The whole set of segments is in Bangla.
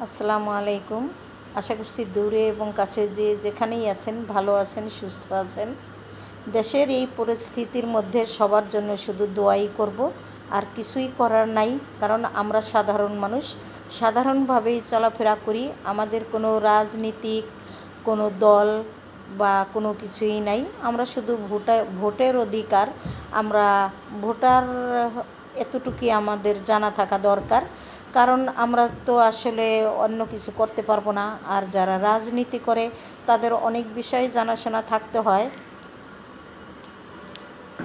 আসসালামু আলাইকুম। আশা করছি দূরে এবং কাছে যে যেখানেই আছেন ভালো আছেন, সুস্থ আছেন। দেশের এই পরিস্থিতির মধ্যে সবার জন্য শুধু দোয়াই করব, আর কিছুই করার নাই। কারণ আমরা সাধারণ মানুষ, সাধারণভাবেই চলাফেরা করি। আমাদের কোনো রাজনীতিক কোনো দল বা কোনো কিছুই নাই। আমরা শুধু ভোটের অধিকার, আমরা ভোটার, এতটুকুই আমাদের জানা থাকা দরকার। কারণ আমরা তো আসলে অন্য কিছু করতে পারবো না। আর যারা রাজনীতি করে তাদের অনেক বিষয়ে জানাশোনা থাকতে হয়।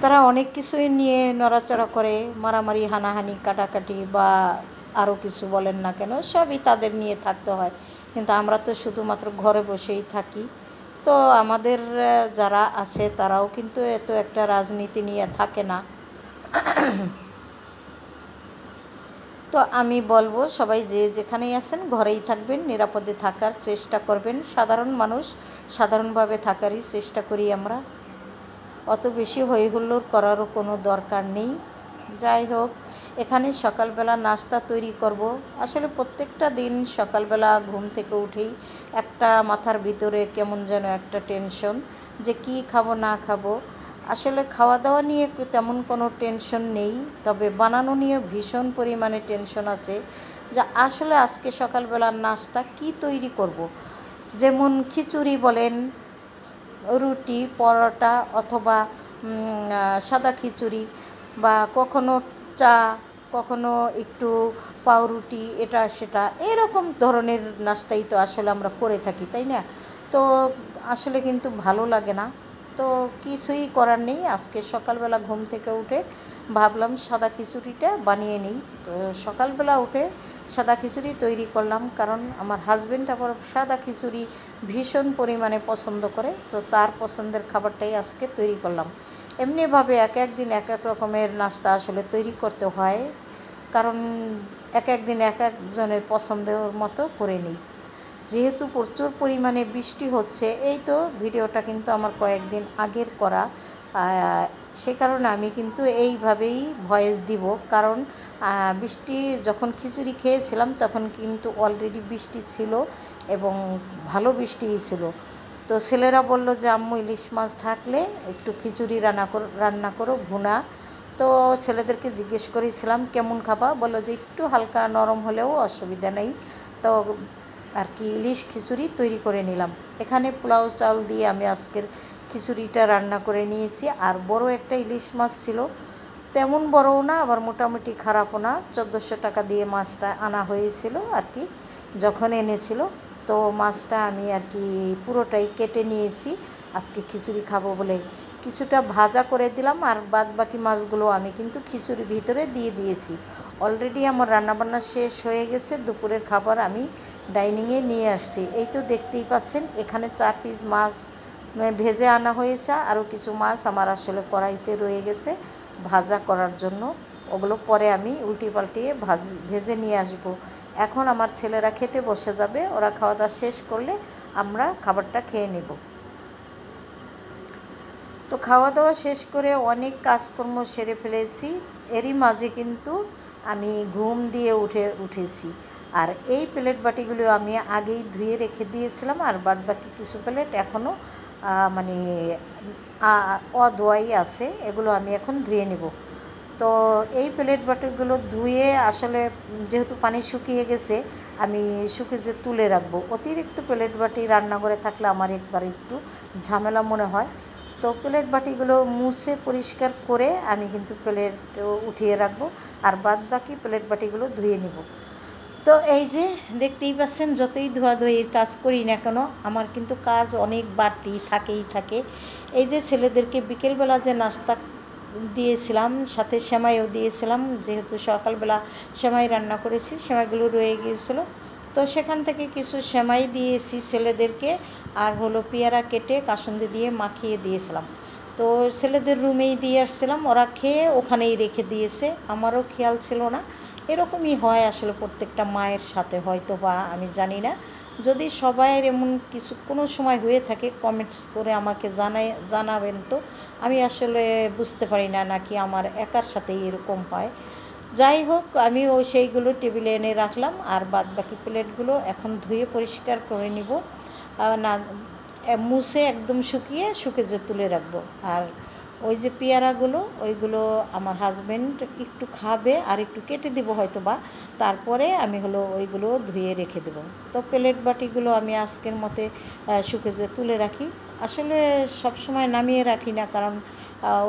তারা অনেক কিছুই নিয়ে নড়াচড়া করে, মারামারি, হানাহানি, কাটাকাটি বা আরও কিছু বলেন না কেন, সবই তাদের নিয়ে থাকতে হয়। কিন্তু আমরা তো শুধুমাত্র ঘরে বসেই থাকি। তো আমাদের যারা আছে তারাও কিন্তু এত একটা রাজনীতি নিয়ে থাকে না। তো আমি বলবো সবাই যে যেখানেই আছেন ঘরেই থাকবেন, নিরাপদে থাকার চেষ্টা করবেন। সাধারণ মানুষ, সাধারণভাবে থাকারই চেষ্টা করি আমরা। অত বেশি হইহুল্লোড় করারও কোনো দরকার নেই। যাই হোক, এখানে সকালবেলা নাস্তা তৈরি করব। আসলে প্রত্যেকটা দিন সকালবেলা ঘুম থেকে উঠেই একটা মাথার ভিতরে কেমন যেন একটা টেনশন, যে কি খাবো না খাবো। আসলে খাওয়া দাওয়া নিয়ে তেমন কোনো টেনশন নেই, তবে বানানো নিয়ে ভীষণ পরিমাণে টেনশন আছে, যে আসলে আজকে সকালবেলার নাস্তা কি তৈরি করব। যেমন খিচুড়ি বলেন, রুটি, পরোটা, অথবা সাদা খিচুড়ি, বা কখনো চা, কখনো একটু পাউরুটি, এটা সেটা এরকম ধরনের নাস্তাই তো আসলে আমরা করে থাকি, তাই না? তো আসলে কিন্তু ভালো লাগে না। তো কিছুই করার নেই, আজকে সকালবেলা ঘুম থেকে উঠে ভাবলাম সাদা খিচুড়িটা বানিয়ে নিই। তো সকালবেলা উঠে সাদা খিচুড়ি তৈরি করলাম, কারণ আমার হাজব্যান্ড আবার সাদা খিচুড়ি ভীষণ পরিমাণে পছন্দ করে। তো তার পছন্দের খাবারটাই আজকে তৈরি করলাম। এমনিভাবে এক এক দিন এক এক রকমের নাস্তা আসলে তৈরি করতে হয়, কারণ এক এক দিন এক একজনের পছন্দের মতো করে নিই। যেহেতু প্রচুর পরিমাণে বৃষ্টি হচ্ছে, এই তো ভিডিওটা কিন্তু আমার কয়েকদিন আগের করা, সে কারণে আমি কিন্তু এইভাবেই ভয়েস দিব। কারণ বৃষ্টি যখন খিচুড়ি খেয়েছিলাম তখন কিন্তু অলরেডি বৃষ্টি ছিল, এবং ভালো বৃষ্টিই ছিল। তো ছেলেরা বলল যে আম্মু ইলিশ মাছ থাকলে একটু খিচুড়ি রান্না করো ভুনা। তো ছেলেদেরকে জিজ্ঞেস করেছিলাম কেমন খাবা, বললো যে একটু হালকা নরম হলেও অসুবিধা নেই। তো আর কি ইলিশ খিচুড়ি তৈরি করে নিলাম। এখানে পোলাও চাল দিয়ে আমি আজকের খিচুড়িটা রান্না করে নিয়েছি। আর বড় একটা ইলিশ মাছ ছিল, তেমন বড়ও না আবার মোটামুটি খারাপও না। 1400 টাকা দিয়ে মাছটা আনা হয়েছিল আর কি, যখন এনেছিল। তো মাছটা আমি আর কি পুরোটাই কেটে নিয়েছি আজকে খিচুড়ি খাবো বলে। কিছুটা ভাজা করে দিলাম, আর বাদ বাকি মাছগুলো আমি কিন্তু খিচুড়ির ভিতরে দিয়ে দিয়েছি। অলরেডি আমার রান্নাবান্না শেষ হয়ে গেছে, দুপুরের খাবার আমি ডাইনিংয়ে নিয়ে আসছি। এই তো দেখতেই পাচ্ছেন, এখানে 4 পিস মাছ ভেজে আনা হয়েছে। আরও কিছু মাছ আমার আসলে কড়াইতে রয়ে গেছে ভাজা করার জন্য, ওগুলো পরে আমি উল্টি পাল্টিয়ে ভেজে নিয়ে আসব। এখন আমার ছেলেরা খেতে বসে যাবে, ওরা খাওয়া দাওয়া শেষ করলে আমরা খাবারটা খেয়ে নেব। তো খাওয়া দাওয়া শেষ করে অনেক কাজকর্ম সেরে ফেলেছি, এরই মাঝে কিন্তু আমি ঘুম দিয়ে উঠেছি। আর এই প্লেট বাটিগুলো আমি আগেই ধুয়ে রেখে দিয়েছিলাম, আর বাদ বাকি কিছু প্লেট এখনও মানে অধোয়াই আছে, এগুলো আমি এখন ধুয়ে নেব। তো এই প্লেট বাটিগুলো ধুয়ে আসলে যেহেতু পানি শুকিয়ে গেছে, আমি শুকিয়ে তুলে রাখবো। অতিরিক্ত প্লেট বাটি রান্নাঘরে থাকলে আমার একটু ঝামেলা মনে হয়। তো প্লেট বাটিগুলো মুছে পরিষ্কার করে আমি কিন্তু প্লেট উঠিয়ে রাখবো, আর বাদ বাকি প্লেট বাটিগুলো ধুয়ে নেব। তো এই যে দেখতেই পাচ্ছেন, যতই ধোয়াধুয়ির কাজ করি না কেন আমার কিন্তু কাজ অনেক বাড়তি থাকে। এই যে ছেলেদেরকে বিকেলবেলা যে নাস্তা দিয়েছিলাম, সাথে সেমাইও দিয়েছিলাম, যেহেতু সকালবেলা সেমাই রান্না করেছি, সেমাইগুলো রয়ে গিয়েছিলো। তো সেখান থেকে কিছু সেমাই দিয়েছি ছেলেদেরকে, আর হলো পেয়ারা কেটে কাসুন্দি দিয়ে মাখিয়ে দিয়েছিলাম। তো ছেলেদের রুমেই দিয়ে আসছিলাম, ওরা খেয়ে ওখানেই রেখে দিয়েছে, আমারও খেয়াল ছিল না। এরকমই হয় আসলে প্রত্যেকটা মায়ের সাথে, হয়তো বা আমি জানি না। যদি সবাইয়ের এমন কিছু কোনো সময় হয়ে থাকে কমেন্টস করে আমাকে জানাবেন। তো আমি আসলে বুঝতে পারি না নাকি আমার একার সাথেই এরকম হয়। যাই হোক, আমি ওই সেইগুলো টেবিলে এনে রাখলাম, আর বাদ বাকি প্লেটগুলো এখন ধুয়ে পরিষ্কার করে নিব, না মুছে একদম শুকিয়ে যে তুলে রাখবো। আর ওই যে পেয়ারাগুলো, ওইগুলো আমার হাজব্যান্ড একটু খাবে আর একটু কেটে দেবো হয়তো বা, তারপরে আমি ওইগুলো ধুয়ে রেখে দেবো। তো প্লেট বাটিগুলো আমি আজকের মতে যে তুলে রাখি। আসলে সব সময় নামিয়ে রাখি না, কারণ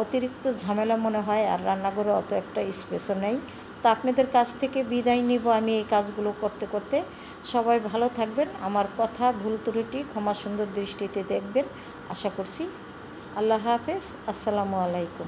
অতিরিক্ত ঝামেলা মনে হয়, আর রান্নাঘরে অত একটা স্পেসও নেই। তো আপনাদের কাছ থেকে বিদায় নিব আমি এই কাজগুলো করতে করতে। সবাই ভালো থাকবেন, আমার কথা ভুল ত্রুটি ক্ষমা সুন্দর দৃষ্টিতে দেখবেন আশা করছি। আল্লাহ হাফেজ, আসসালামু আলাইকুম।